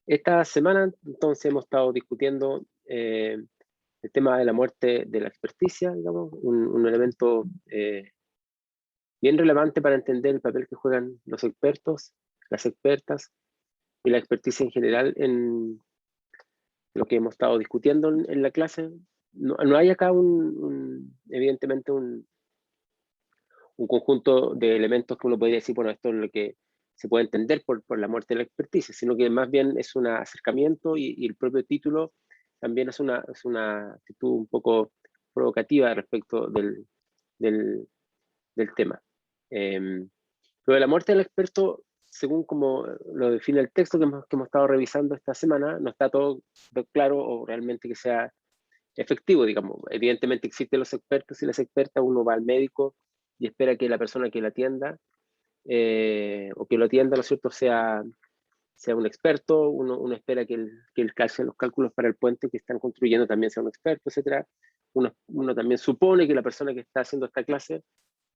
Esta semana, entonces, hemos estado discutiendo el tema de la muerte de la experticia, digamos, un elemento bien relevante para entender el papel que juegan los expertos, las expertas y la experticia en general en lo que hemos estado discutiendo en la clase. No hay acá evidentemente un conjunto de elementos que uno podría decir, bueno, esto es lo que se puede entender por la muerte de la experticia, sino que más bien es un acercamiento y el propio título también es una actitud un poco provocativa respecto del tema. Lo de la muerte del experto, según como lo define el texto que hemos estado revisando esta semana, no está todo claro o realmente que sea efectivo, digamos. Evidentemente existen los expertos y las expertas, uno va al médico y espera que la persona que la atienda o que lo atienda, ¿no es cierto?, sea un experto, uno espera que el que hace los cálculos para el puente que están construyendo también sea un experto, etc. Uno también supone que la persona que está haciendo esta clase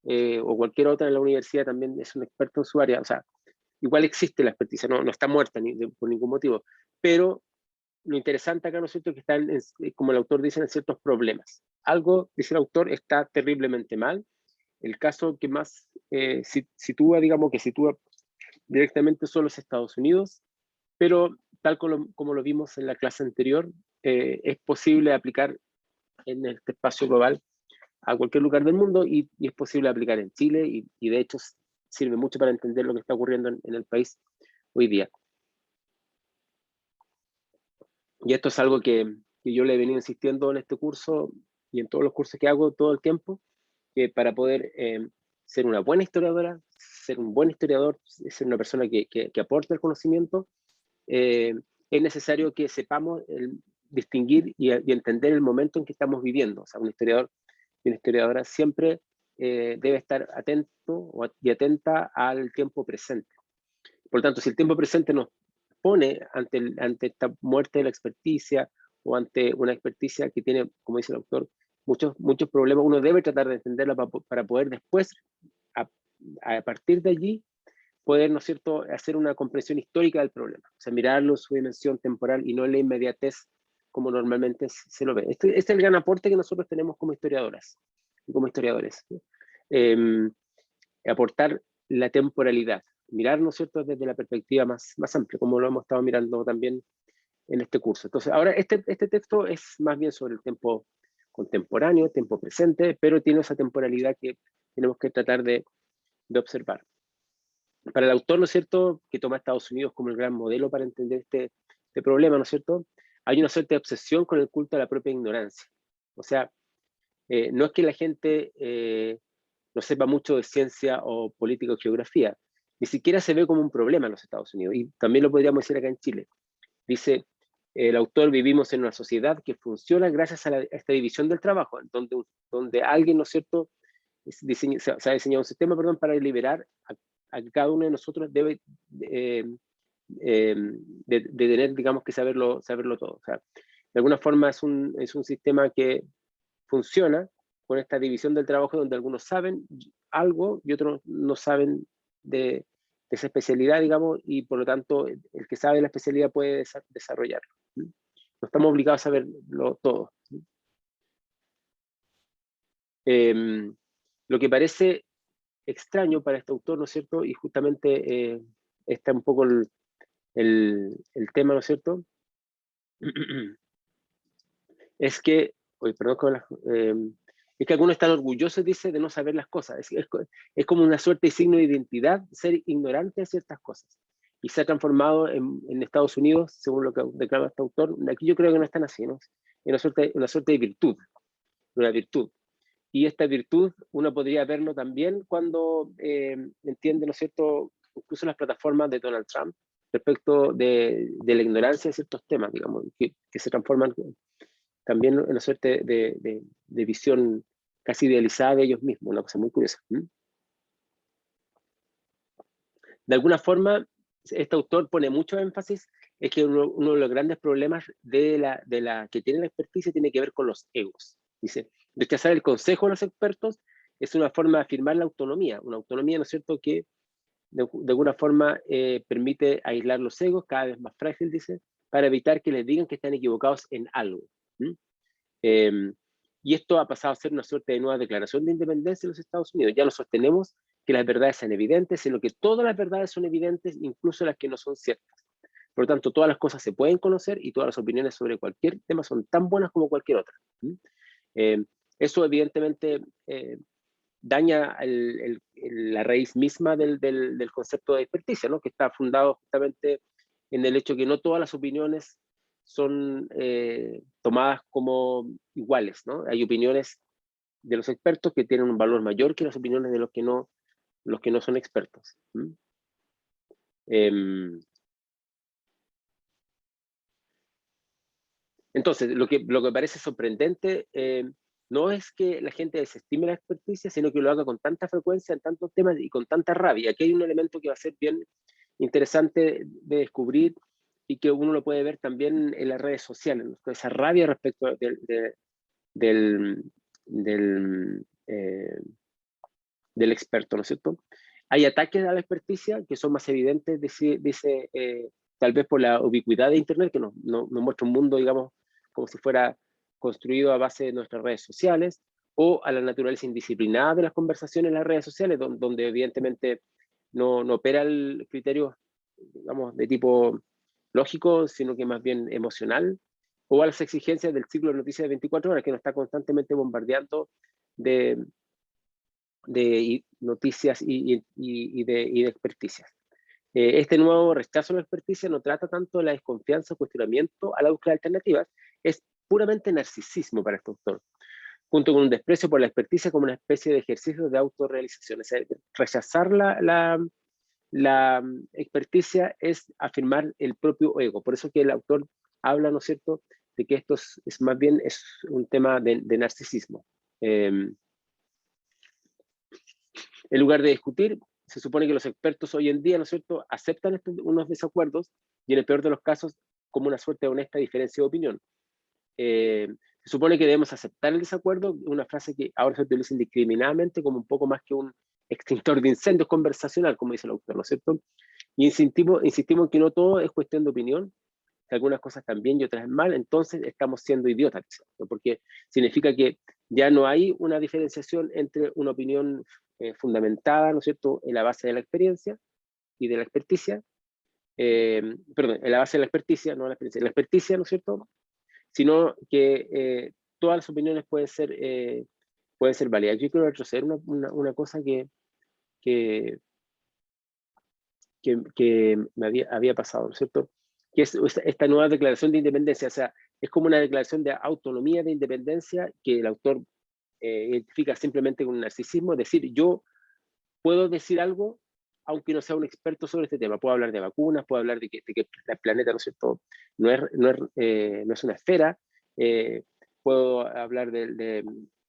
o cualquier otra en la universidad también es un experto en su área. O sea, igual existe la experticia, no está muerta por ningún motivo, pero lo interesante acá, ¿no es cierto?, es que están, como el autor dice, en ciertos problemas. Algo, dice el autor, está terriblemente mal. El caso que más sitúa directamente son los Estados Unidos, pero tal como lo vimos en la clase anterior, es posible aplicar en este espacio global a cualquier lugar del mundo y es posible aplicar en Chile y de hecho sirve mucho para entender lo que está ocurriendo en el país hoy día. Y esto es algo que yo le he venido insistiendo en este curso y en todos los cursos que hago todo el tiempo, que para poder ser una buena historiadora, ser un buen historiador, ser una persona que aporte el conocimiento, es necesario que sepamos distinguir y entender el momento en que estamos viviendo. O sea, un historiador y una historiadora siempre debe estar atento y atenta al tiempo presente. Por lo tanto, si el tiempo presente nos pone ante esta muerte de la experticia o ante una experticia que tiene, como dice el autor, muchos problemas, uno debe tratar de entenderla para poder después, a partir de allí, poder, ¿no es cierto?, hacer una comprensión histórica del problema. O sea, mirarlo en su dimensión temporal y no en la inmediatez como normalmente se lo ve. Este es el gran aporte que nosotros tenemos como historiadoras y como historiadores. Aportar la temporalidad, mirar, ¿no es cierto?, desde la perspectiva más amplia, como lo hemos estado mirando también en este curso. Entonces, ahora este texto es más bien sobre el tiempo contemporáneo, tiempo presente, pero tiene esa temporalidad que tenemos que tratar de observar. Para el autor, ¿no es cierto?, que toma a Estados Unidos como el gran modelo para entender este problema, ¿no es cierto?, hay una suerte de obsesión con el culto a la propia ignorancia. O sea, no es que la gente no sepa mucho de ciencia o política o geografía, ni siquiera se ve como un problema en los Estados Unidos, y también lo podríamos decir acá en Chile. Dice el autor, vivimos en una sociedad que funciona gracias a esta división del trabajo, donde alguien, ¿no es cierto?, se ha diseñado un sistema, para liberar a que cada uno de nosotros debe de tener, digamos, que saberlo todo. O sea, de alguna forma es un sistema que funciona con esta división del trabajo donde algunos saben algo y otros no saben de esa especialidad, digamos, y por lo tanto el que sabe la especialidad puede desarrollarlo. No estamos obligados a saberlo todo. Lo que parece extraño para este autor, ¿no es cierto? Y justamente está un poco el tema, ¿no es cierto? Es que, es que algunos están orgullosos, dice, de no saber las cosas. Es como una suerte de signo de identidad ser ignorante de ciertas cosas. Y se ha transformado en Estados Unidos, según lo que declara este autor. Aquí yo creo que no están así, ¿no? Es una suerte de virtud, una virtud. Y esta virtud uno podría verlo también cuando entiende, ¿no es cierto?, incluso las plataformas de Donald Trump respecto de la ignorancia de ciertos temas, digamos, que se transforman también en una suerte de visión casi idealizada de ellos mismos, una cosa muy curiosa. De alguna forma, este autor pone mucho énfasis en que uno de los grandes problemas que tiene la experticia tiene que ver con los egos. Dice, rechazar el consejo de los expertos es una forma de afirmar la autonomía, una autonomía, ¿no es cierto?, que de alguna forma permite aislar los egos, cada vez más frágil, dice, para evitar que les digan que están equivocados en algo. Y esto ha pasado a ser una suerte de nueva declaración de independencia de los Estados Unidos. Ya no sostenemos que las verdades sean evidentes, sino que todas las verdades son evidentes, incluso las que no son ciertas. Por lo tanto, todas las cosas se pueden conocer y todas las opiniones sobre cualquier tema son tan buenas como cualquier otra. Eso evidentemente daña la raíz misma del concepto de experticia, ¿no? Que está fundado justamente en el hecho que no todas las opiniones son tomadas como iguales, ¿no? Hay opiniones de los expertos que tienen un valor mayor que las opiniones de los que no son expertos. Entonces, lo que parece sorprendente no es que la gente desestime la experticia, sino que lo haga con tanta frecuencia en tantos temas y con tanta rabia. Aquí hay un elemento que va a ser bien interesante de descubrir y que uno lo puede ver también en las redes sociales, ¿no? Esa rabia respecto del experto, ¿no es cierto? Hay ataques a la experticia que son más evidentes, dice tal vez por la ubicuidad de Internet, que nos muestra un mundo, digamos, como si fuera construido a base de nuestras redes sociales, o a la naturaleza indisciplinada de las conversaciones en las redes sociales, donde evidentemente no opera el criterio, digamos, de tipo lógico, sino que más bien emocional, o a las exigencias del ciclo de noticias de 24 horas, que nos está constantemente bombardeando de noticias y de experticias. Este nuevo rechazo a la experticia no trata tanto de la desconfianza o cuestionamiento a la búsqueda de alternativas, es puramente narcisismo para este autor, junto con un desprecio por la experticia como una especie de ejercicio de autorrealización. O sea, rechazar la experticia es afirmar el propio ego. Por eso que el autor habla, ¿no es cierto?, de que esto es más bien es un tema de narcisismo. En lugar de discutir, se supone que los expertos hoy en día, ¿no es cierto?, aceptan unos desacuerdos y en el peor de los casos como una suerte de honesta diferencia de opinión. Se supone que debemos aceptar el desacuerdo, una frase que ahora se utiliza indiscriminadamente como un poco más que un extintor de incendios conversacional, como dice el autor, ¿no es cierto? Y insistimos en que no todo es cuestión de opinión, que algunas cosas están bien y otras mal, entonces estamos siendo idiotas, ¿no? Porque significa que ya no hay una diferenciación entre una opinión fundamentada, ¿no es cierto?, en la base de la experiencia y de la experticia, perdón, en la base de la experticia, no la experiencia, la experticia, ¿no es cierto?, sino que todas las opiniones pueden ser válidas. Yo quiero retroceder una cosa que me había pasado, ¿no es cierto?, que es esta nueva declaración de independencia. O sea, es como una declaración de autonomía de independencia que el autor identifica simplemente con un narcisismo, es decir, yo puedo decir algo aunque no sea un experto sobre este tema. Puedo hablar de vacunas, puedo hablar de que el planeta, ¿no es cierto?, no es una esfera, puedo hablar de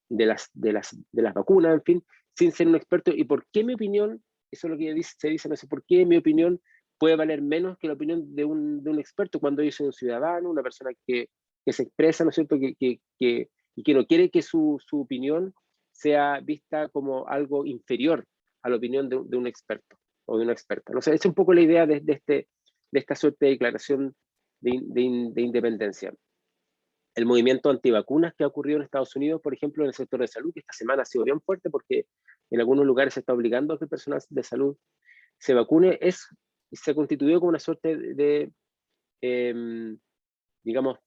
las vacunas, en fin, sin ser un experto. ¿Y por qué mi opinión, eso es lo que se dice, no sé, por qué mi opinión puede valer menos que la opinión de un experto cuando yo soy un ciudadano, una persona que se expresa, ¿no es cierto?, y que no quiere que su opinión sea vista como algo inferior a la opinión de un experto o de una experta. No sé, esa es un poco la idea de esta suerte de declaración de independencia. El movimiento antivacunas que ha ocurrido en Estados Unidos, por ejemplo, en el sector de salud, que esta semana ha sido bien fuerte porque en algunos lugares se está obligando a que el personal de salud se vacune, se ha constituido como una suerte de digamos,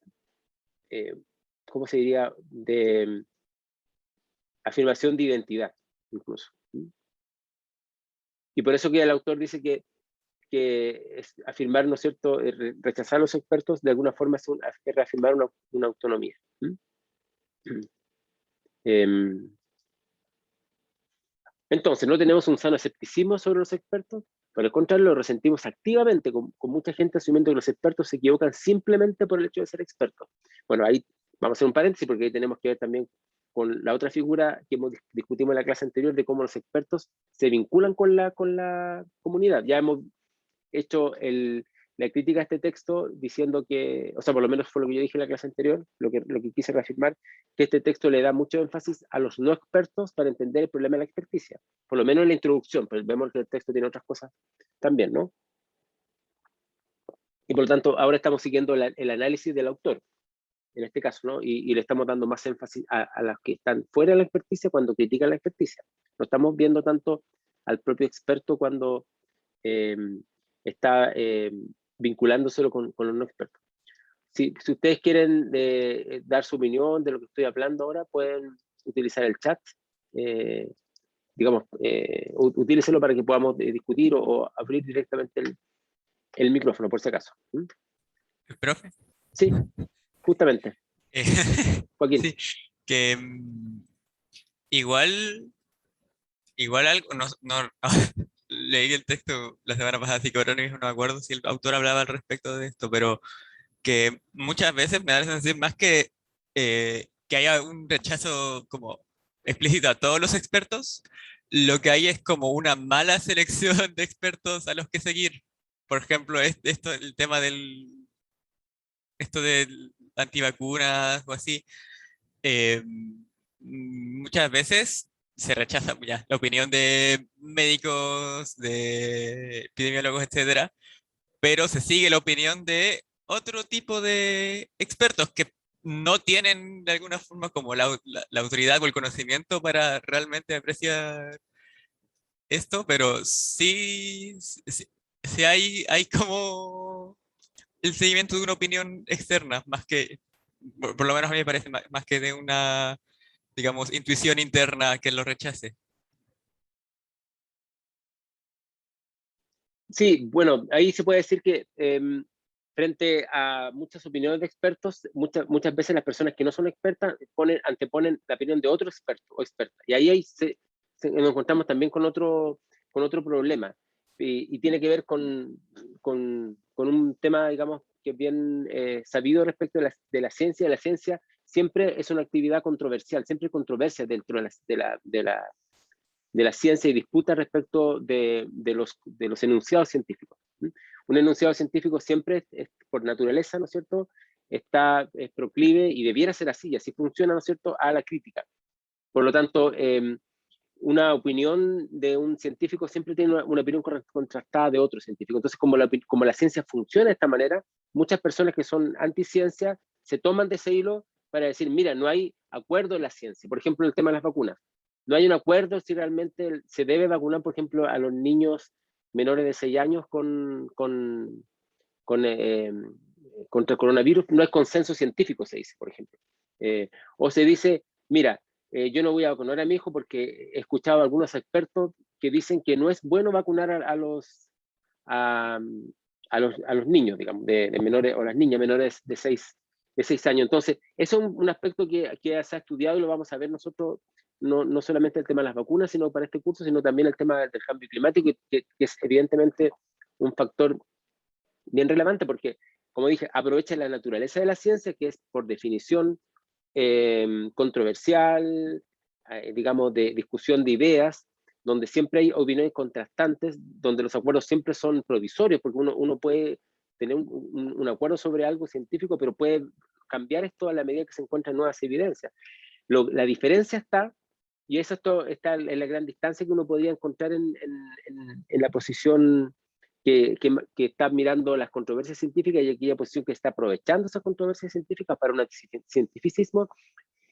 ¿cómo se diría?, de afirmación de identidad, incluso. Y por eso que el autor dice que es afirmar, ¿no es cierto?, rechazar a los expertos, de alguna forma es reafirmar una autonomía. Entonces, no tenemos un sano escepticismo sobre los expertos, por el contrario, lo resentimos activamente, con mucha gente asumiendo que los expertos se equivocan simplemente por el hecho de ser expertos. Bueno, ahí vamos a hacer un paréntesis, porque ahí tenemos que ver también con la otra figura que discutimos en la clase anterior, de cómo los expertos se vinculan con la comunidad. Ya hemos hecho la crítica a este texto diciendo que, o sea, por lo menos fue lo que yo dije en la clase anterior, lo que quise reafirmar, que este texto le da mucho énfasis a los no expertos para entender el problema de la experticia, por lo menos en la introducción, pero vemos que el texto tiene otras cosas también, ¿no? Y por lo tanto, ahora estamos siguiendo el análisis del autor, en este caso, ¿no? Y le estamos dando más énfasis a las que están fuera de la experticia cuando critican la experticia. No estamos viendo tanto al propio experto cuando está vinculándoselo con los no expertos. Si ustedes quieren dar su opinión de lo que estoy hablando ahora, pueden utilizar el chat. Digamos, utilícelo para que podamos discutir o abrir directamente el micrófono, por si acaso. ¿El profe? Sí, justamente. Joaquín. Sí, que igual algo, leí el texto la semana pasada, así que ahora mismo no me acuerdo si el autor hablaba al respecto de esto, pero que muchas veces me da la sensación más que haya un rechazo como explícito a todos los expertos, lo que hay es como una mala selección de expertos a los que seguir. Por ejemplo, el tema esto del antivacunas o así, eh, muchas veces se rechaza ya la opinión de médicos, de epidemiólogos, etcétera, pero se sigue la opinión de otro tipo de expertos que no tienen de alguna forma como la autoridad o el conocimiento para realmente apreciar esto, pero sí hay como el seguimiento de una opinión externa, más que, por lo menos a mí me parece, más que de una, digamos, intuición interna que lo rechace. Sí, bueno, ahí se puede decir que frente a muchas opiniones de expertos, muchas veces las personas que no son expertas anteponen la opinión de otro experto o experta. Y ahí nos encontramos también con otro problema. Y tiene que ver con un tema, digamos, que es bien sabido respecto de la ciencia. La ciencia siempre es una actividad controversial, siempre hay controversia dentro de la ciencia y disputa respecto de los enunciados científicos. Un enunciado científico siempre, por naturaleza, ¿no es cierto?, es proclive y debiera ser así, y así funciona, ¿no es cierto?, a la crítica. Por lo tanto, una opinión de un científico siempre tiene una opinión contrastada de otro científico. Entonces, como la ciencia funciona de esta manera, muchas personas que son anticiencia se toman de ese hilo para decir, mira, no hay acuerdo en la ciencia. Por ejemplo, el tema de las vacunas. No hay un acuerdo si realmente se debe vacunar, por ejemplo, a los niños menores de 6 años con, contra el coronavirus. No hay consenso científico, se dice, por ejemplo. O se dice, mira, yo no voy a vacunar a mi hijo porque he escuchado a algunos expertos que dicen que no es bueno vacunar a los niños, digamos, de menores, o las niñas menores de 6 años. Entonces, eso es un aspecto que se ha estudiado y lo vamos a ver nosotros, no solamente el tema de las vacunas, sino para este curso, sino también el tema del cambio climático, que es evidentemente un factor bien relevante porque, como dije, aprovecha la naturaleza de la ciencia, que es por definición controversial, digamos, de discusión de ideas, donde siempre hay opiniones contrastantes, donde los acuerdos siempre son provisorios, porque uno puede tener un acuerdo sobre algo científico, pero puede cambiar esto a la medida que se encuentran nuevas evidencias. La diferencia está, y eso está en la gran distancia que uno podría encontrar en la posición que está mirando las controversias científicas y aquella posición que está aprovechando esas controversias científicas para un cientificismo,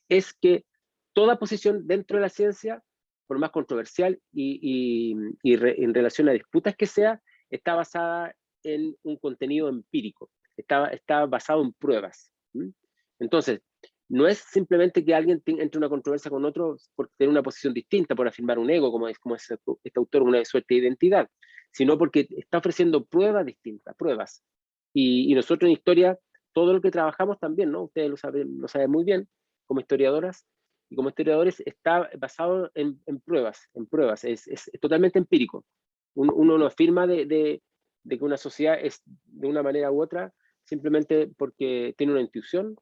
es que toda posición dentro de la ciencia, por más controversial en relación a disputas que sea, está basada en un contenido empírico, está basado en pruebas. Entonces, no es simplemente que alguien entre en una controversia con otro por tener una posición distinta, por afirmar un ego, como es este autor, una suerte de identidad, sino porque está ofreciendo pruebas distintas, pruebas. Y nosotros en historia, todo lo que trabajamos también, ¿no? Ustedes lo saben muy bien, como historiadoras y como historiadores, está basado en pruebas, es totalmente empírico. Uno no afirma de que una sociedad es de una manera u otra simplemente porque tiene una intuición,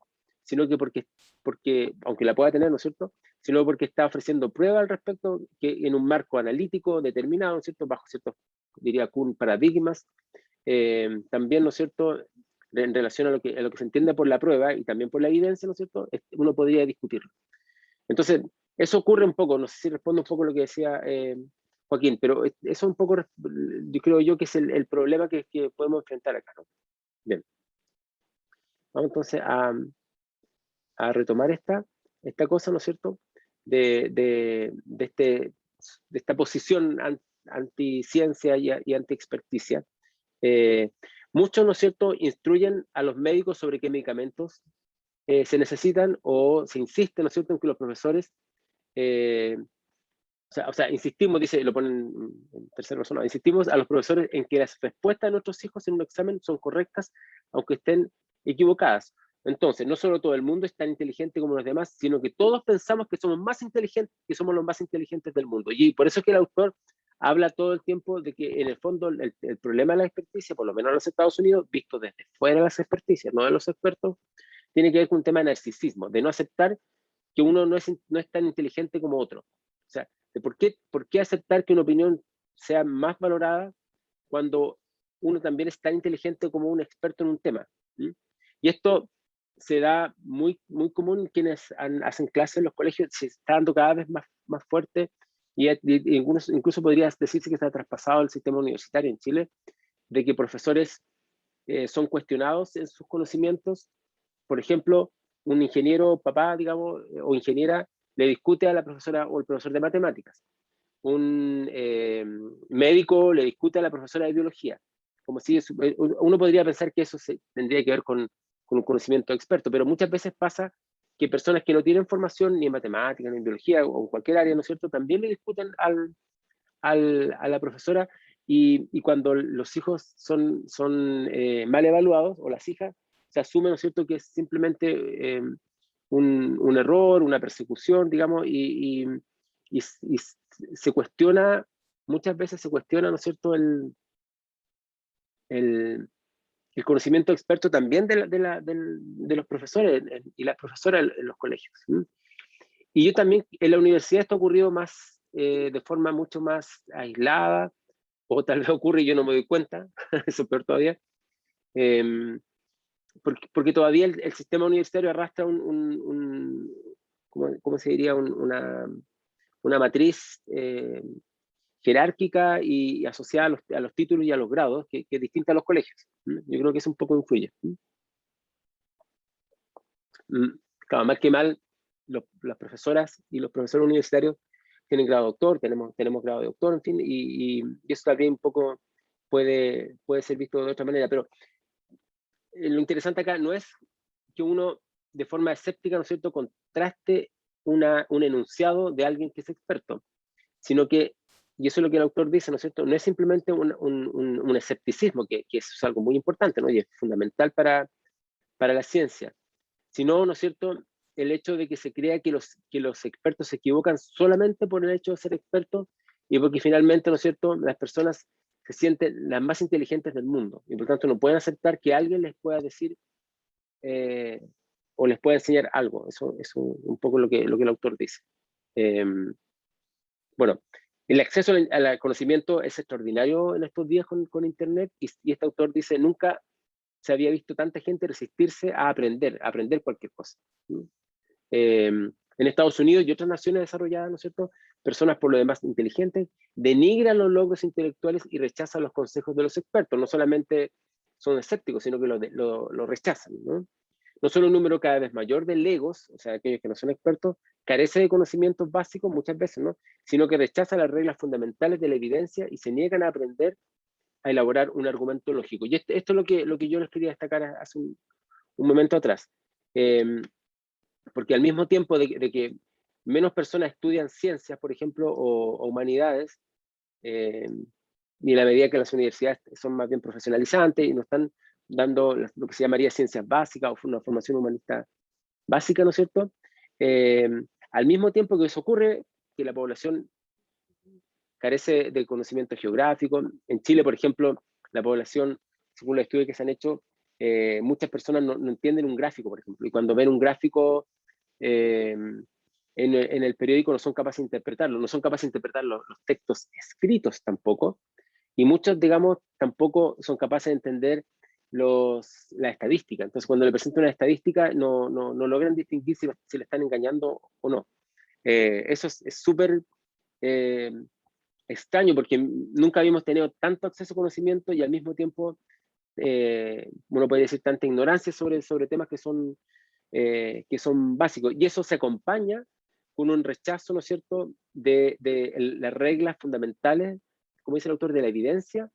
sino que porque aunque la pueda tener, ¿no es cierto?, sino porque está ofreciendo pruebas al respecto que en un marco analítico determinado, ¿no es cierto?, bajo ciertos, diría Kuhn, paradigmas, también, ¿no es cierto?, en relación a lo que se entiende por la prueba y también por la evidencia, ¿no es cierto?, uno podría discutirlo. Entonces, eso ocurre un poco, no sé si respondo un poco lo que decía Joaquín, pero eso un poco, yo creo yo que es el problema que podemos enfrentar acá, ¿no? Bien. Vamos entonces a retomar esta cosa, ¿no es cierto?, de esta posición anti-ciencia y anti-experticia. Muchos, ¿no es cierto?, instruyen a los médicos sobre qué medicamentos se necesitan, o se insiste, ¿no es cierto?, en que los profesores, o sea, insistimos, dice, lo ponen en tercera persona, insistimos a los profesores en que las respuestas de nuestros hijos en un examen son correctas, aunque estén equivocadas. Entonces, no solo todo el mundo es tan inteligente como los demás, sino que todos pensamos que somos más inteligentes, que somos los más inteligentes del mundo. Y por eso es que el autor habla todo el tiempo de que, en el fondo, el problema de la experticia, por lo menos en los Estados Unidos, visto desde fuera de las experticias, no de los expertos, tiene que ver con un tema de narcisismo, de no aceptar que uno no es tan inteligente como otro. O sea, de por qué aceptar que una opinión sea más valorada cuando uno también es tan inteligente como un experto en un tema. ¿Sí? Y esto se da muy, muy común en quienes hacen clases en los colegios, se está dando cada vez más fuerte, y incluso podría decirse que está traspasado el sistema universitario en Chile, de que profesores son cuestionados en sus conocimientos. Por ejemplo, un ingeniero papá, digamos, o ingeniera, le discute a la profesora o el profesor de matemáticas. Un médico le discute a la profesora de biología. Como si uno podría pensar que eso tendría que ver con un conocimiento experto, pero muchas veces pasa que personas que no tienen formación ni en matemáticas, ni en biología, o en cualquier área, ¿no es cierto?, también le discuten a la profesora, y cuando los hijos son mal evaluados, o las hijas, se asume, ¿no es cierto?, que es simplemente un error, una persecución, digamos, y se cuestiona, muchas veces se cuestiona, ¿no es cierto?, el conocimiento experto también de los profesores y las profesoras en los colegios. ¿Sí? Y yo también, en la universidad esto ha ocurrido más, de forma mucho más aislada, o tal vez ocurre y yo no me doy cuenta, eso es peor todavía, porque todavía el sistema universitario arrastra ¿cómo se diría? Una matriz jerárquica y asociada a los títulos y a los grados, que es distinta a los colegios. Yo creo que eso un poco influye. Claro, mal que mal, las profesoras y los profesores universitarios tienen grado de doctor, tenemos grado de doctor, en fin, y eso también un poco puede ser visto de otra manera, pero lo interesante acá no es que uno, de forma escéptica, ¿no es cierto?, contraste un enunciado de alguien que es experto, sino que, y eso es lo que el autor dice, ¿no es cierto?, no es simplemente un escepticismo, que es algo muy importante, ¿no?, y es fundamental para la ciencia, sino, ¿no es cierto?, el hecho de que se crea que los expertos se equivocan solamente por el hecho de ser expertos, y porque finalmente, ¿no es cierto?, las personas se sienten las más inteligentes del mundo, y por tanto no pueden aceptar que alguien les pueda decir o les pueda enseñar algo. Eso es un poco lo que el autor dice. Bueno, el acceso al conocimiento es extraordinario en estos días con Internet, y este autor dice, nunca se había visto tanta gente resistirse a aprender cualquier cosa. En Estados Unidos y otras naciones desarrolladas, ¿no es cierto?, personas por lo demás inteligentes denigran los logros intelectuales y rechazan los consejos de los expertos. No solamente son escépticos, sino que lo rechazan, ¿no? No solo un número cada vez mayor de legos, o sea, aquellos que no son expertos, carece de conocimientos básicos muchas veces, ¿no?, sino que rechaza las reglas fundamentales de la evidencia y se niegan a aprender a elaborar un argumento lógico. Y esto es lo que yo les quería destacar hace un momento atrás. Porque al mismo tiempo de que menos personas estudian ciencias, por ejemplo, o humanidades, y en la medida que las universidades son más bien profesionalizantes y nos están dando lo que se llamaría ciencias básicas o una formación humanista básica, ¿no es cierto? Al mismo tiempo que eso ocurre, que la población carece de conocimiento geográfico. En Chile, por ejemplo, la población, según los estudios que se han hecho, muchas personas no entienden un gráfico, por ejemplo, y cuando ven un gráfico en el periódico no son capaces de interpretarlo, no son capaces de interpretar los textos escritos tampoco, Y muchos, digamos, tampoco son capaces de entender la estadística. Entonces, cuando le presento una estadística, no logran distinguir si le están engañando o no. Eso es súper extraño, porque nunca habíamos tenido tanto acceso a conocimiento y al mismo tiempo uno puede decir tanta ignorancia sobre temas que son básicos. Y eso se acompaña con un rechazo, ¿no es cierto?, de las reglas fundamentales, como dice el autor, de la evidencia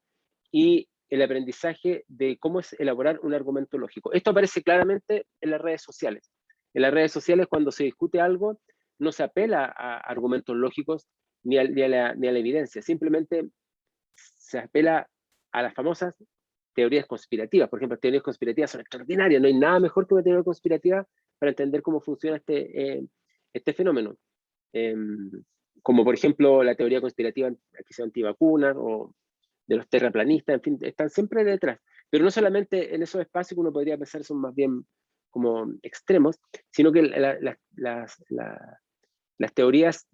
y el aprendizaje de cómo es elaborar un argumento lógico. Esto aparece claramente en las redes sociales. En las redes sociales, cuando se discute algo, no se apela a argumentos lógicos ni a la evidencia, simplemente se apela a las famosas teorías conspirativas. Por ejemplo, las teorías conspirativas son extraordinarias, no hay nada mejor que una teoría conspirativa para entender cómo funciona este fenómeno. Como por ejemplo la teoría conspirativa que sea antivacunas o de los terraplanistas, en fin, están siempre detrás. Pero no solamente en esos espacios que uno podría pensar son más bien como extremos, sino que las teorías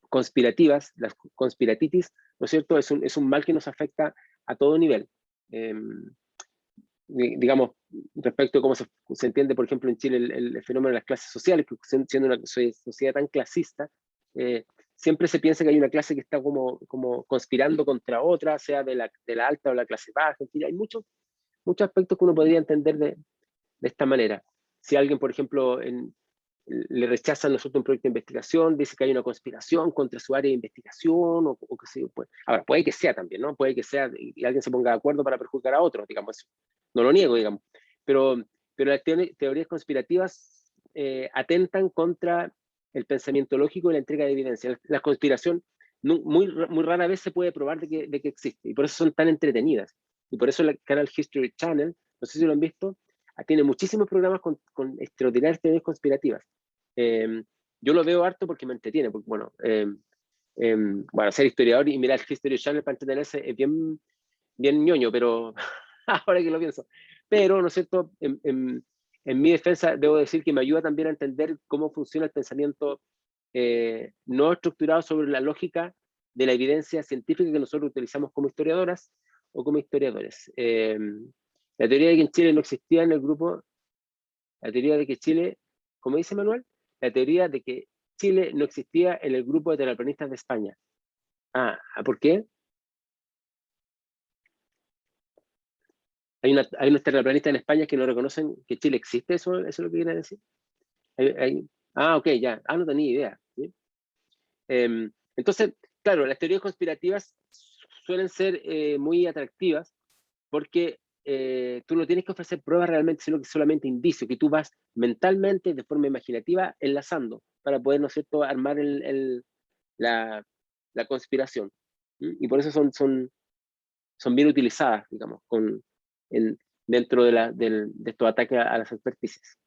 conspirativas, las conspiratitis, ¿no es cierto? Es un mal que nos afecta a todo nivel. Digamos, respecto a cómo se entiende, por ejemplo, en Chile el fenómeno de las clases sociales, que siendo una sociedad tan clasista, siempre se piensa que hay una clase que está como conspirando contra otra, sea de la alta o la clase baja, en fin, hay muchos aspectos que uno podría entender de esta manera. Si alguien, por ejemplo, le rechazan nosotros un proyecto de investigación, dice que hay una conspiración contra su área de investigación, o qué sé yo. Pues. Ahora, puede que sea también, ¿no? Puede que sea, y alguien se ponga de acuerdo para perjudicar a otros, digamos, no lo niego, digamos. Pero las teorías conspirativas atentan contra el pensamiento lógico y la entrega de evidencia. La conspiración muy rara vez se puede probar de que existe, y por eso son tan entretenidas. Y por eso el canal History Channel, no sé si lo han visto, tiene muchísimos programas con extraordinarias teorías conspirativas. Yo lo veo harto porque me entretiene, porque bueno, ser historiador y mirar History Channel para entretenerse es bien ñoño, pero ahora que lo pienso. Pero, ¿no es cierto?, en mi defensa debo decir que me ayuda también a entender cómo funciona el pensamiento no estructurado sobre la lógica de la evidencia científica que nosotros utilizamos como historiadoras o como historiadores. La teoría de que en Chile no existía en el grupo, la teoría de que Chile, como dice Manuel, la teoría de que Chile no existía en el grupo de terraplanistas de España. ¿Por qué? Hay unos terraplanistas en España que no reconocen que Chile existe, ¿eso es lo que quiere decir? Ok, ya. No tenía idea. ¿Sí? Entonces, claro, las teorías conspirativas suelen ser muy atractivas porque tú no tienes que ofrecer pruebas realmente, sino que solamente indicios, que tú vas mentalmente, de forma imaginativa, enlazando para poder, ¿no es cierto?, armar la conspiración. Y por eso son bien utilizadas, digamos, dentro de estos ataques a las experticias.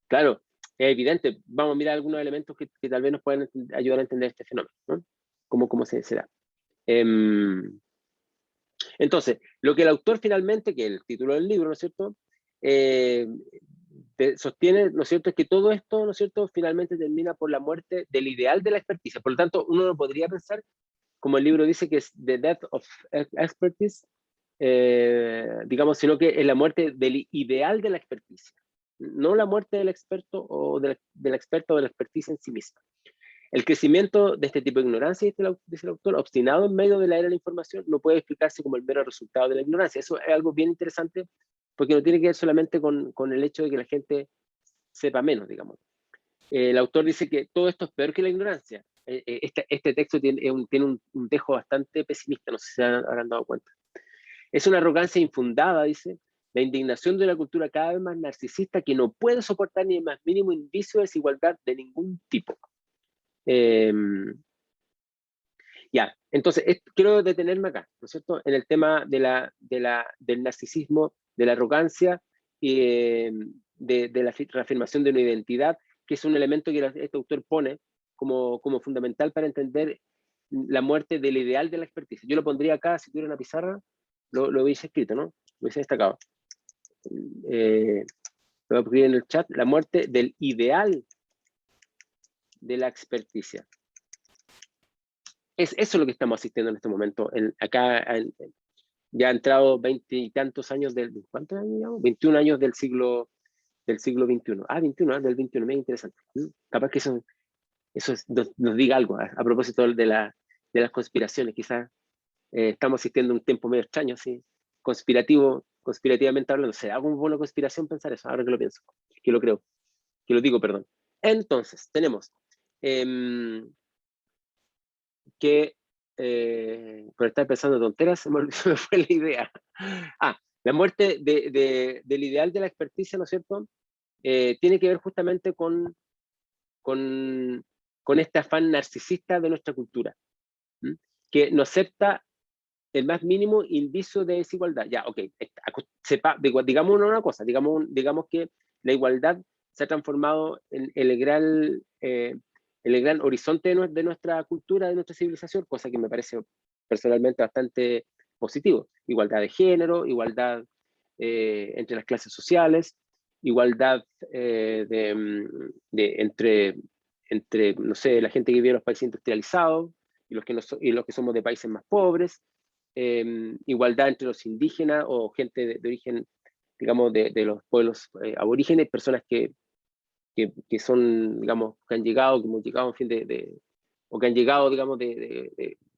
Claro, es evidente. Vamos a mirar algunos elementos que tal vez nos puedan ayudar a entender este fenómeno, ¿no? Cómo se da. Entonces, lo que el autor finalmente, que es el título del libro, ¿no es cierto?, sostiene, ¿no es cierto?, es que todo esto, ¿no es cierto?, finalmente termina por la muerte del ideal de la experticia. Por lo tanto, uno no podría pensar, como el libro dice, que es the death of expertise, digamos, sino que es la muerte del ideal de la experticia, no la muerte del experto o del experto o de la experticia en sí misma. El crecimiento de este tipo de ignorancia, dice el autor, obstinado en medio de la era de la información, no puede explicarse como el mero resultado de la ignorancia. Eso es algo bien interesante porque no tiene que ver solamente con el hecho de que la gente sepa menos, digamos. El autor dice que todo esto es peor que la ignorancia. Este texto tiene un dejo bastante pesimista, no sé si se habrán dado cuenta. Es una arrogancia infundada, dice, la indignación de una cultura cada vez más narcisista que no puede soportar ni el más mínimo indicio de desigualdad de ningún tipo. Ya, entonces quiero detenerme acá, ¿no es cierto?, en el tema del narcisismo, de la arrogancia y de la reafirmación de una identidad, que es un elemento que este autor pone como fundamental para entender la muerte del ideal de la experticia. Yo lo pondría acá, si tuviera una pizarra, lo hubiese escrito, ¿no? Lo hubiese destacado. Lo voy a escribir en el chat, la muerte del ideal de la experticia. eso es lo que estamos asistiendo en este momento. Acá ya ha entrado 20 y tantos años ¿cuántos años llevamos? 21 años del siglo XXI. 21, del XXI, muy interesante. Capaz que eso nos diga algo a propósito de las conspiraciones. Quizás estamos asistiendo a un tiempo medio extraño, ¿sí? Conspirativamente hablando. ¿Será algo buena conspiración pensar eso? Ahora que lo pienso, que lo creo, que lo digo, perdón. Entonces, tenemos que, por estar pensando tonteras, se me fue la idea. La muerte del ideal de la experticia, ¿no es cierto? Tiene que ver justamente con este afán narcisista de nuestra cultura, ¿m? Que no acepta el más mínimo indicio de desigualdad. Ya, ok, digamos una cosa, digamos que la igualdad se ha transformado en el gran horizonte de nuestra cultura, de nuestra civilización, cosa que me parece personalmente bastante positivo. Igualdad de género, igualdad entre las clases sociales, igualdad entre, no sé, la gente que vive en los países industrializados y los que somos de países más pobres, igualdad entre los indígenas o gente de origen, digamos, de los pueblos aborígenes, personas que son, digamos, que han llegado, en fin, o que han llegado, digamos, de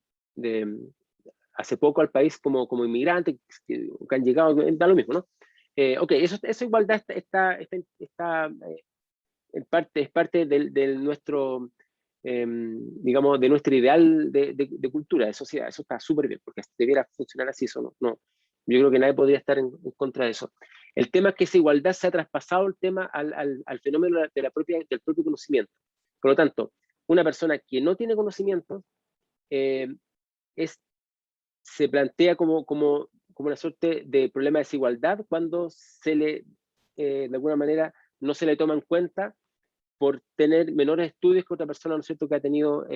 hace poco al país como inmigrantes, que han llegado, da lo mismo, ¿no? Ok, esa igualdad está es parte del nuestro, digamos, de nuestro ideal de cultura, de sociedad. Eso está súper bien, porque debiera funcionar así, eso no. Yo creo que nadie podría estar en contra de eso. El tema es que esa igualdad se ha traspasado el tema al fenómeno del propio conocimiento. Por lo tanto, una persona que no tiene conocimiento eh, se plantea como una suerte de problema de desigualdad cuando de alguna manera, no se le toma en cuenta por tener menores estudios que otra persona, ¿no es cierto?, que ha tenido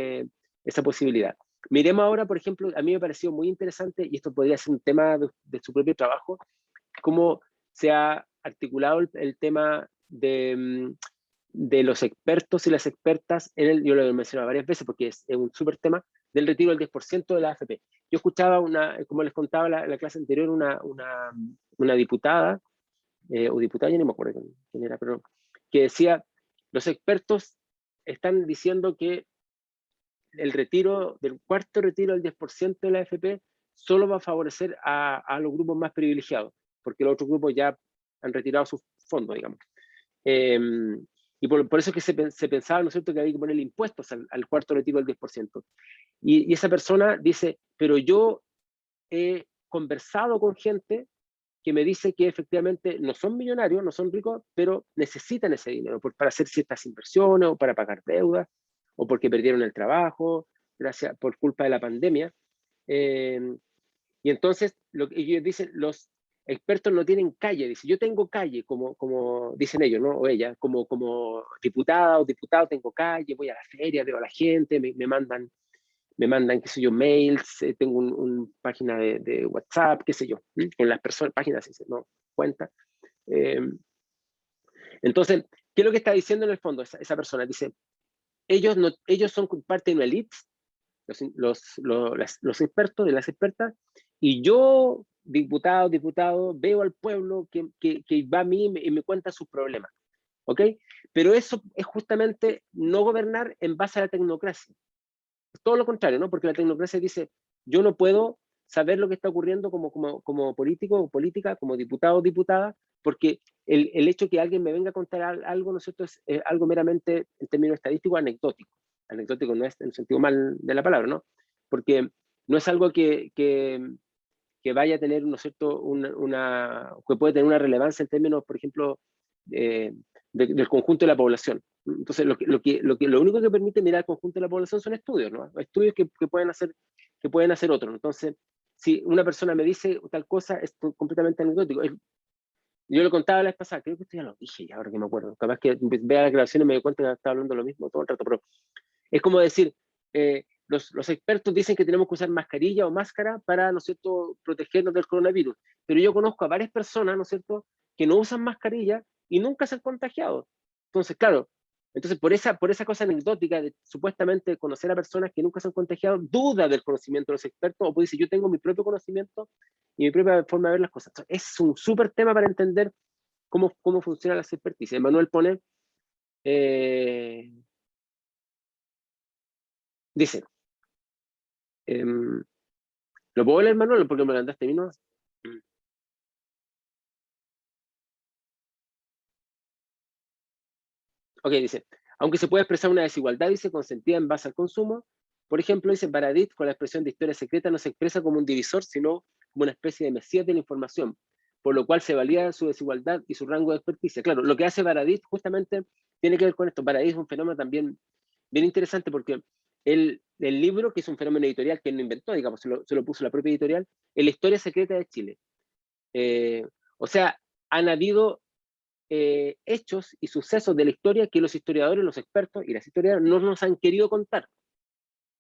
esa posibilidad. Miremos ahora, por ejemplo, a mí me pareció muy interesante, y esto podría ser un tema de su propio trabajo, cómo se ha articulado el tema de los expertos y las expertas, yo lo he mencionado varias veces porque es un súper tema, del retiro del 10% de la AFP. Yo escuchaba, como les contaba la clase anterior, una diputada, o diputada, ya no me acuerdo quién era, pero que decía, los expertos están diciendo que del cuarto retiro del 10% de la AFP solo va a favorecer a los grupos más privilegiados, porque los otros grupos ya han retirado sus fondos, digamos. Y por eso es que se pensaba, ¿no es cierto?, que había que ponerle impuestos al cuarto retiro del 10%. Y esa persona dice, pero yo he conversado con gente que me dice que efectivamente no son millonarios, no son ricos, pero necesitan ese dinero para hacer ciertas inversiones o para pagar deudas o porque perdieron el trabajo por culpa de la pandemia. Eh, y entonces lo que ellos dicen, los expertos no tienen calle. Dice, yo tengo calle, como dicen ellos, ¿no? O ella, como diputada o diputado tengo calle, voy a la feria, veo a la gente, me mandan, qué sé yo, mails, tengo una página de WhatsApp, qué sé yo, con las personas, páginas, no, cuenta. Eh, entonces, ¿qué es lo que está diciendo en el fondo esa persona? Dice, ellos son parte de una elite, los expertos y las expertas, y yo, diputado, veo al pueblo que va a mí y me cuenta sus problemas, ¿ok? Pero eso es justamente no gobernar en base a la tecnocracia. Todo lo contrario, ¿no? Porque la tecnocracia dice, yo no puedo saber lo que está ocurriendo como político o política, como diputado o diputada, porque el hecho que alguien me venga a contar algo, ¿no es cierto?, es algo meramente, en términos estadísticos, anecdótico. Anecdótico no es en el sentido mal de la palabra, ¿no? Porque no es algo que vaya a tener, ¿no es cierto?, que puede tener una relevancia en términos, por ejemplo, del conjunto de la población. Entonces, lo único que permite mirar al conjunto de la población son estudios, ¿no? Estudios que pueden hacer otros. Entonces, si una persona me dice tal cosa, es completamente anecdótico. Yo lo contaba la vez pasada, creo que esto ya lo dije, ya ahora que me acuerdo. Capaz que vea las grabaciones y me doy cuenta que estaba hablando lo mismo todo el rato, pero es como decir, los expertos dicen que tenemos que usar mascarilla o máscara para, ¿no es cierto?, protegernos del coronavirus. Pero yo conozco a varias personas, ¿no es cierto?, que no usan mascarilla y nunca se han contagiado. Entonces, claro, Entonces, por esa cosa anecdótica de supuestamente conocer a personas que nunca se han contagiado, duda del conocimiento de los expertos, o puede decir, yo tengo mi propio conocimiento y mi propia forma de ver las cosas. Entonces, es un súper tema para entender cómo funcionan las experticias. Manuel pone, dice, ¿lo puedo leer, Manuel, porque me lo mandaste a mí, no? Ok, dice, aunque se puede expresar una desigualdad, dice, consentida en base al consumo, por ejemplo, dice, Baradit, con la expresión de historia secreta, no se expresa como un divisor, sino como una especie de mesías de la información, por lo cual se valida su desigualdad y su rango de experticia. Claro, lo que hace Baradit justamente tiene que ver con esto. Baradit es un fenómeno también bien interesante porque el libro, que es un fenómeno editorial que él no inventó, digamos, se lo puso la propia editorial, es la historia secreta de Chile. O sea, han habido hechos y sucesos de la historia que los historiadores, los expertos y las historiadoras no nos han querido contar,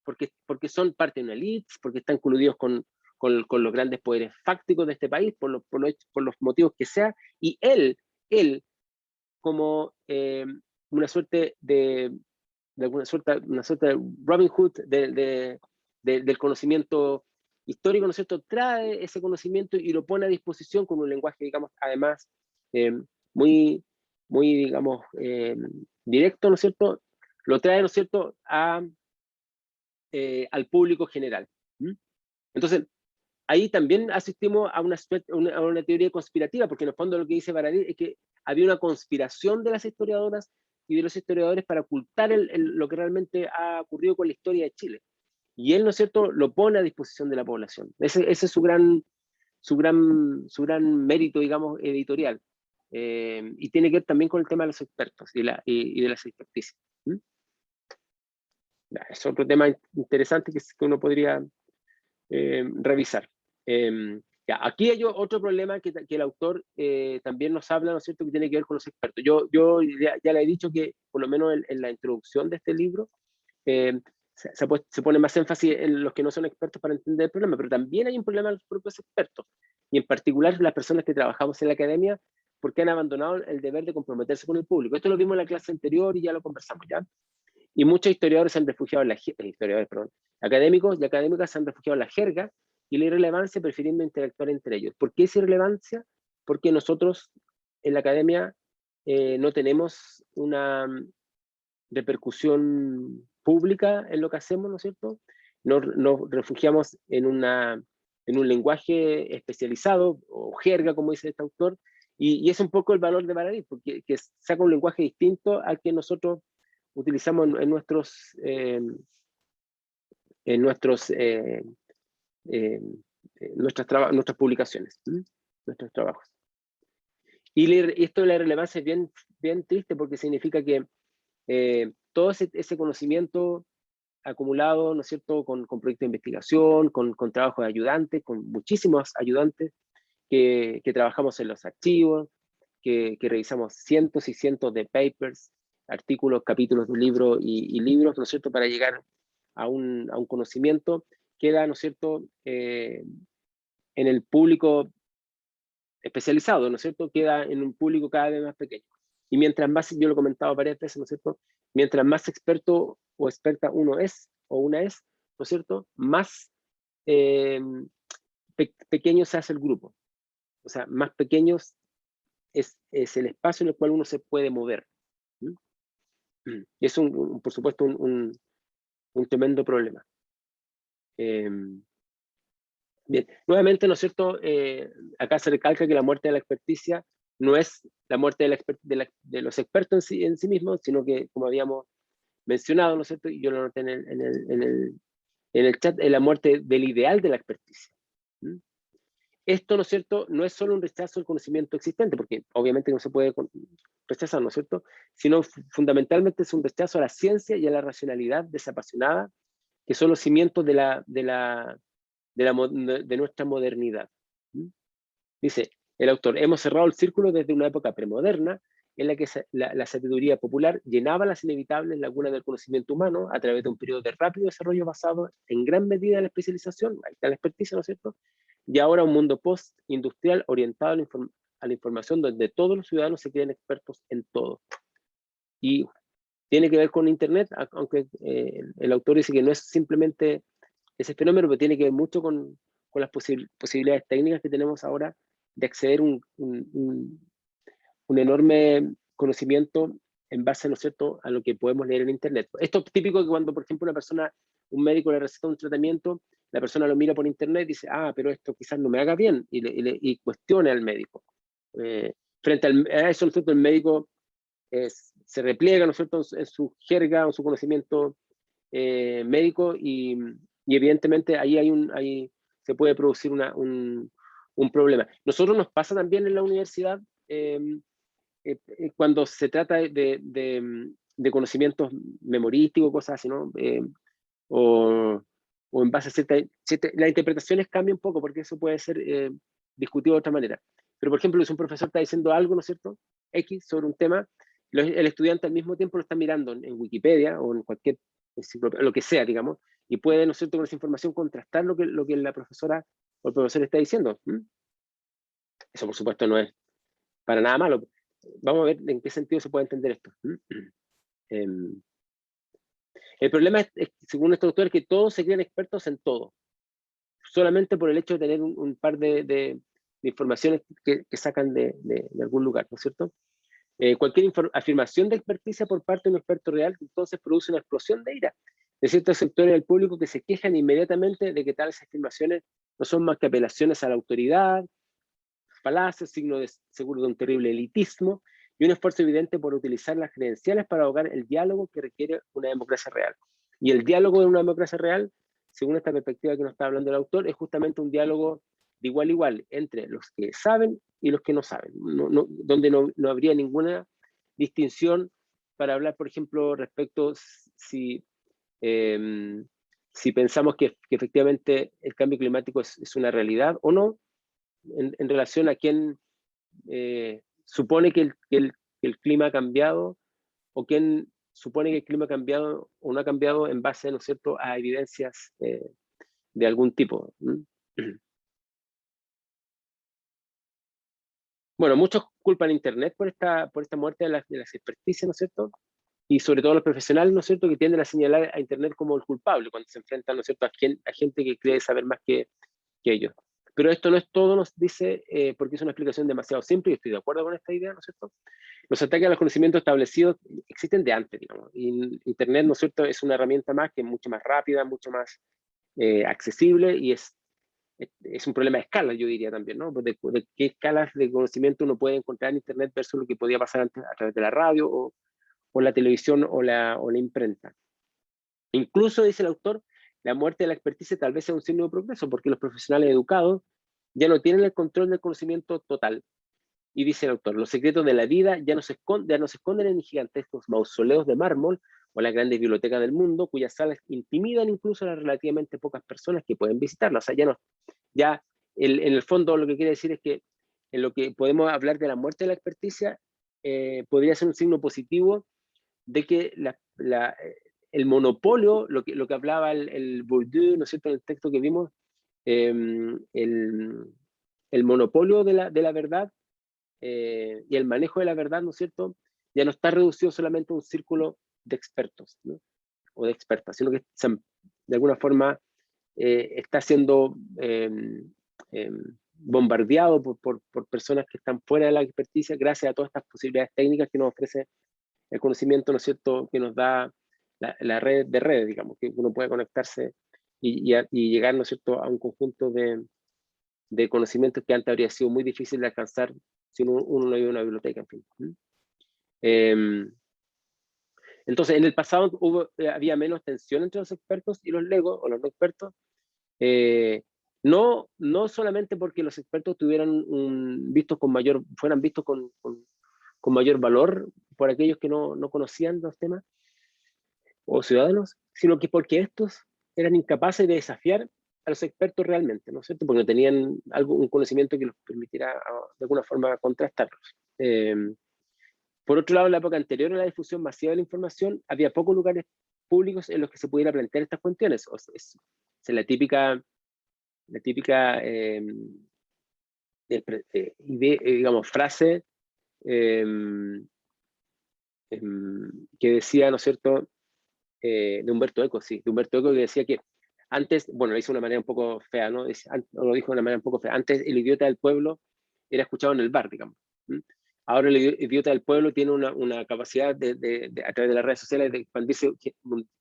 porque son parte de una élite, porque están coludidos con los grandes poderes fácticos de este país, por los motivos que sea, y él como una suerte una suerte de Robin Hood del conocimiento histórico, ¿no es cierto?, trae ese conocimiento y lo pone a disposición con un lenguaje, digamos, además, eh, muy, digamos, directo, ¿no es cierto?, lo trae, ¿no es cierto?, al público general. ¿Mm? Entonces, ahí también asistimos a una teoría conspirativa, porque en el fondo lo que dice Baradit es que había una conspiración de las historiadoras y de los historiadores para ocultar lo que realmente ha ocurrido con la historia de Chile. Y él, ¿no es cierto?, lo pone a disposición de la población. Ese es su gran mérito, digamos, editorial. Y tiene que ver también con el tema de los expertos y de las experticias. ¿Mm? Es otro tema interesante que uno podría revisar. Aquí hay otro problema que el autor también nos habla, ¿no es cierto?, que tiene que ver con los expertos. Yo ya le he dicho que, por lo menos en la introducción de este libro, eh, se pone más énfasis en los que no son expertos para entender el problema, pero también hay un problema en los propios expertos, y en particular las personas que trabajamos en la academia, porque han abandonado el deber de comprometerse con el público. Esto lo vimos en la clase anterior y ya lo conversamos, ¿ya? Y muchos historiadores se han refugiado en académicos y académicas se han refugiado en la jerga y la irrelevancia, prefiriendo interactuar entre ellos. ¿Por qué es irrelevancia? Porque nosotros en la academia no tenemos una repercusión pública en lo que hacemos, ¿no es cierto? Nos refugiamos en un lenguaje especializado, o jerga, como dice este autor, y es un poco el valor de Baradit, porque que saca un lenguaje distinto al que nosotros utilizamos en nuestras publicaciones, nuestros trabajos. Y esto de la relevancia es bien triste, porque significa que todo ese conocimiento acumulado, ¿no es cierto?, con proyectos de investigación, con trabajo de ayudantes, con muchísimos ayudantes que trabajamos en los archivos, que revisamos cientos y cientos de papers, artículos, capítulos de un libro y libros, ¿no es cierto?, para llegar a un conocimiento, queda, ¿no es cierto?, en el público especializado, ¿no es cierto?, queda en un público cada vez más pequeño. Y mientras más, yo lo he comentado varias veces, ¿no es cierto?, mientras más experto o experta uno es o una es, ¿no es cierto?, más pequeño se hace el grupo. O sea, más pequeños es el espacio en el cual uno se puede mover. ¿Mm? Y es, por supuesto, un tremendo problema. Bien, nuevamente, ¿no es cierto? Acá se recalca que la muerte de la experticia no es la muerte de los expertos en sí mismos, sino que, como habíamos mencionado, ¿no es cierto? Y yo lo noté en el chat, es la muerte del ideal de la experticia. ¿Mm? Esto, ¿no es cierto?, no es solo un rechazo al conocimiento existente, porque obviamente no se puede rechazar, ¿no es cierto?, sino fundamentalmente es un rechazo a la ciencia y a la racionalidad desapasionada, que son los cimientos de nuestra modernidad. ¿Mm? Dice el autor, hemos cerrado el círculo desde una época premoderna en la que la sabiduría popular llenaba las inevitables lagunas del conocimiento humano a través de un periodo de rápido desarrollo basado en gran medida en la especialización, ahí está la experticia, ¿no es cierto?, y ahora un mundo post-industrial orientado a la información donde todos los ciudadanos se creen expertos en todo. Y tiene que ver con Internet, aunque el autor dice que no es simplemente ese fenómeno, pero tiene que ver mucho con las posibilidades técnicas que tenemos ahora de acceder a un enorme conocimiento en base, ¿no es cierto?, a lo que podemos leer en Internet. Esto es típico que cuando, por ejemplo, un médico le receta un tratamiento, la persona lo mira por Internet y dice, pero esto quizás no me haga bien, y cuestiona al médico. Frente a eso, ¿no es cierto?, el médico se repliega, ¿no es cierto?, en su jerga, en su conocimiento médico, y evidentemente ahí se puede producir un problema. Nosotros nos pasa también en la universidad, cuando se trata de conocimientos memorísticos, cosas así, ¿no? O en base a las interpretaciones cambian un poco, porque eso puede ser discutido de otra manera. Pero, por ejemplo, si un profesor está diciendo algo, ¿no es cierto?, X, sobre un tema, el estudiante al mismo tiempo lo está mirando en Wikipedia o en cualquier lo que sea, digamos, y puede, ¿no es cierto?, con esa información contrastar lo que la profesora o el profesor está diciendo. Eso, por supuesto, no es para nada malo. Vamos a ver en qué sentido se puede entender esto. El problema es, según este autor, que todos se creen expertos en todo, solamente por el hecho de tener un par de informaciones que sacan de algún lugar, ¿no es cierto? Cualquier afirmación de experticia por parte de un experto real, entonces produce una explosión de ira de ciertos sectores del público que se quejan inmediatamente de que tales afirmaciones no son más que apelaciones a la autoridad, falacias, signo seguro de un terrible elitismo y un esfuerzo evidente por utilizar las credenciales para ahogar el diálogo que requiere una democracia real. Y el diálogo de una democracia real, según esta perspectiva que nos está hablando el autor, es justamente un diálogo de igual a igual entre los que saben y los que no saben, donde no habría ninguna distinción para hablar, por ejemplo, respecto si pensamos que efectivamente el cambio climático es una realidad o no, en relación a quién supone que el clima ha cambiado, o quién supone que el clima ha cambiado o no ha cambiado en base, ¿no es cierto?, a evidencias de algún tipo. Bueno, muchos culpan a Internet por esta muerte de las experticias, ¿no es cierto? Y sobre todo los profesionales, ¿no es cierto?, que tienden a señalar a Internet como el culpable cuando se enfrentan, ¿no es cierto?, a gente que cree saber más que ellos. Pero esto no es todo, nos dice, porque es una explicación demasiado simple, y estoy de acuerdo con esta idea, ¿no es cierto? Los ataques a los conocimientos establecidos existen de antes, digamos, y Internet, ¿no es cierto?, es una herramienta más que es mucho más rápida, mucho más accesible, y es un problema de escala, yo diría también, ¿no? De qué escalas de conocimiento uno puede encontrar en Internet versus lo que podía pasar antes a través de la radio o la televisión o la imprenta. Incluso, dice el autor, la muerte de la experticia tal vez sea un signo de progreso, porque los profesionales educados ya no tienen el control del conocimiento total. Y dice el autor, los secretos de la vida ya no se esconden en gigantescos mausoleos de mármol o las grandes bibliotecas del mundo, cuyas salas intimidan incluso a las relativamente pocas personas que pueden visitarlas. O sea, en el fondo lo que quiere decir es que en lo que podemos hablar de la muerte de la experticia, podría ser un signo positivo de que el monopolio, lo que hablaba el Bourdieu, ¿no es cierto?, en el texto que vimos, el monopolio de la verdad y el manejo de la verdad, ¿no es cierto?, ya no está reducido solamente a un círculo de expertos, ¿no?, o de expertas, sino que de alguna forma está siendo bombardeado por personas que están fuera de la experticia, gracias a todas estas posibilidades técnicas que nos ofrece el conocimiento, ¿no es cierto?, que nos da la red de redes, digamos, que uno puede conectarse y llegar, ¿no es cierto?, a un conjunto de conocimientos que antes habría sido muy difícil de alcanzar si uno no iba a una biblioteca, en fin. Entonces, en el pasado había menos tensión entre los expertos y los legos, o los no expertos, no solamente porque los expertos fueran vistos con mayor valor por aquellos que no conocían los temas, o ciudadanos, sino que porque estos eran incapaces de desafiar a los expertos realmente, ¿no es cierto?, porque no tenían un conocimiento que los permitiera de alguna forma contrastarlos. Por otro lado, en la época anterior a la difusión masiva de la información, había pocos lugares públicos en los que se pudiera plantear estas cuestiones. O sea, es la típica digamos, frase que decía, ¿no es cierto?, de Humberto Eco, sí, de Humberto Eco, que decía que antes, bueno, lo hizo de una manera un poco fea, ¿no? Lo dijo de una manera un poco fea. Antes el idiota del pueblo era escuchado en el bar, digamos. Ahora el idiota del pueblo tiene una capacidad a través de las redes sociales de expandirse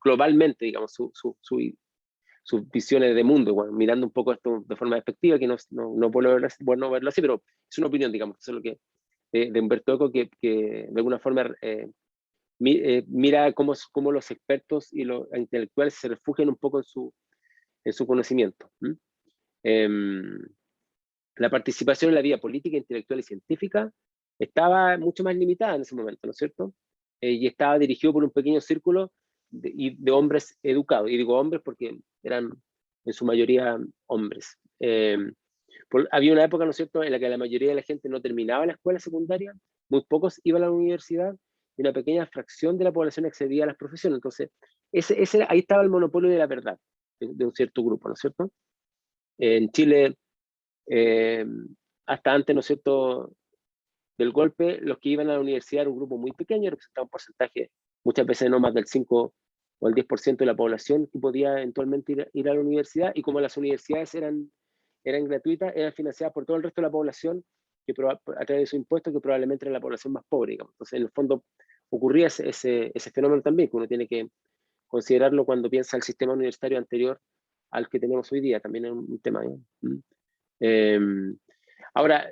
globalmente, digamos, sus visiones de mundo, bueno, mirando un poco esto de forma despectiva, que no puedo bueno verlo así, pero es una opinión, digamos, eso es lo que de Humberto Eco, que de alguna forma mira cómo los expertos y los intelectuales se refugian un poco en su conocimiento. La participación en la vida política, intelectual y científica estaba mucho más limitada en ese momento, ¿no es cierto? Y estaba dirigido por un pequeño círculo de hombres educados, y digo hombres porque eran en su mayoría hombres. Había una época, ¿no es cierto?, en la que la mayoría de la gente no terminaba la escuela secundaria, muy pocos iban a la universidad, y una pequeña fracción de la población accedía a las profesiones. Entonces, ahí estaba el monopolio de la verdad, de un cierto grupo, ¿no es cierto? En Chile, hasta antes, ¿no es cierto?, del golpe, los que iban a la universidad era un grupo muy pequeño, representaba un porcentaje, muchas veces no más del 5 o el 10% de la población que podía eventualmente ir a la universidad, y como las universidades eran gratuitas, eran financiadas por todo el resto de la población, que a través de su impuesto, que probablemente era la población más pobre, digamos. Entonces, en el fondo, ocurría ese fenómeno también, que uno tiene que considerarlo cuando piensa el sistema universitario anterior al que tenemos hoy día, también es un tema. Ahora,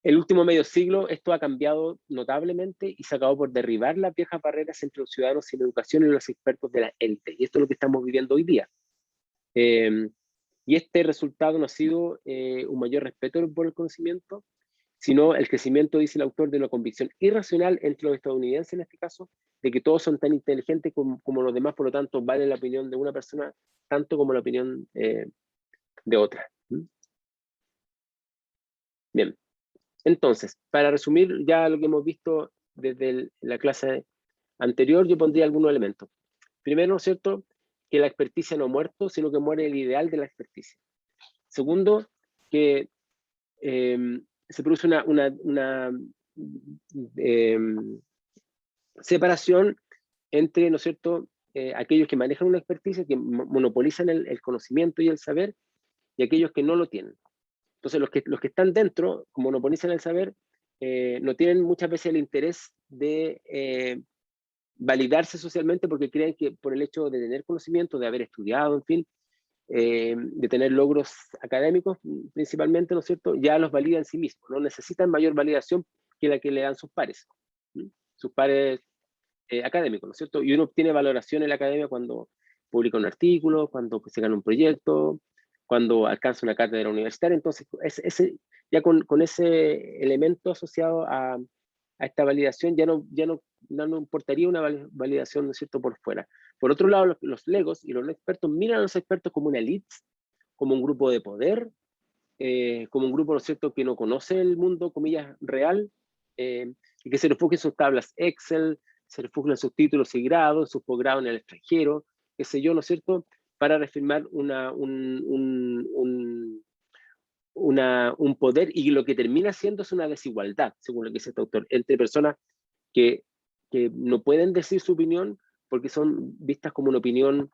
el último medio siglo, esto ha cambiado notablemente y se acabó por derribar las viejas barreras entre los ciudadanos sin educación y los expertos de la élite. Y esto es lo que estamos viviendo hoy día. Y este resultado no ha sido un mayor respeto por el conocimiento, sino el crecimiento, dice el autor, de una convicción irracional entre los estadounidenses, en este caso, de que todos son tan inteligentes como los demás, por lo tanto, vale la opinión de una persona tanto como la opinión de otra. Bien, entonces, para resumir ya lo que hemos visto desde la clase anterior, yo pondría algunos elementos. Primero, ¿no es cierto?, que la experticia no ha muerto, sino que muere el ideal de la experticia. Segundo, que se produce una separación entre, ¿no es cierto?, aquellos que manejan una experticia, que monopolizan el conocimiento y el saber, y aquellos que no lo tienen. Entonces, los que están dentro, como monopolizan el saber, no tienen muchas veces el interés de validarse socialmente, porque creen que por el hecho de tener conocimiento, de haber estudiado, en fin, de tener logros académicos principalmente, ¿no es cierto?, ya los valida en sí mismos, no necesitan mayor validación que la que le dan sus pares, sus pares académicos, ¿no es cierto? Y uno obtiene valoración en la academia cuando publica un artículo, cuando se gana un proyecto, cuando alcanza una cátedra universitaria. Entonces, ya con ese elemento asociado a esta validación, no importaría una validación, ¿no es cierto?, por fuera. Por otro lado, los legos y los no expertos miran a los expertos como una elite, como un grupo de poder, como un grupo, ¿no es cierto?, que no conoce el mundo, comillas, real, y que se refugia en sus tablas Excel, se refugia en sus títulos y grados, sus posgrados en el extranjero, qué sé yo, ¿no es cierto?, para reafirmar un poder, y lo que termina siendo es una desigualdad, según lo que dice este autor, entre personas que no pueden decir su opinión porque son vistas como una opinión,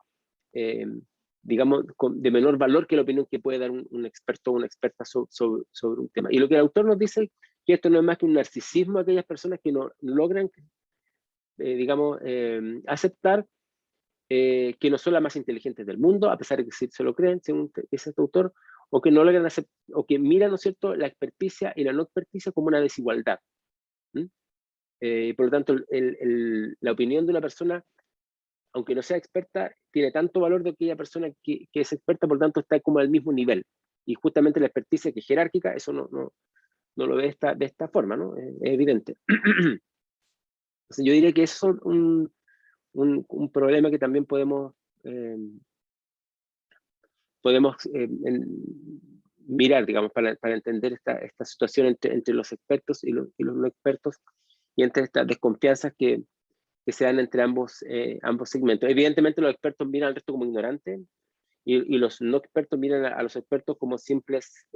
digamos, de menor valor que la opinión que puede dar un experto o una experta sobre un tema. Y lo que el autor nos dice, que esto no es más que un narcisismo de aquellas personas que no logran, digamos, aceptar que no son las más inteligentes del mundo, a pesar de que sí se lo creen, según dice este autor, o que no logran aceptar, o que miran, ¿no es cierto?, la experticia y la no experticia como una desigualdad. Por lo tanto, la opinión de una persona, aunque no sea experta, tiene tanto valor de aquella persona que es experta, por lo tanto está como al mismo nivel. Y justamente la experticia, que es jerárquica, eso no lo ve de esta forma, ¿no? Es evidente. Entonces, yo diría que eso es un problema que también podemos mirar, digamos, para entender esta situación entre los expertos y los no expertos, y entre estas desconfianzas que se dan entre ambos segmentos. Evidentemente los expertos miran al resto como ignorantes, y los no expertos miran a los expertos como simples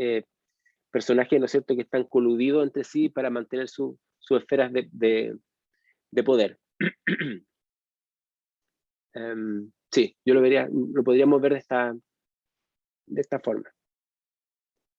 personajes, ¿no es cierto?, que están coludidos entre sí para mantener sus esferas de poder. Sí, yo lo vería, lo podríamos ver de esta forma.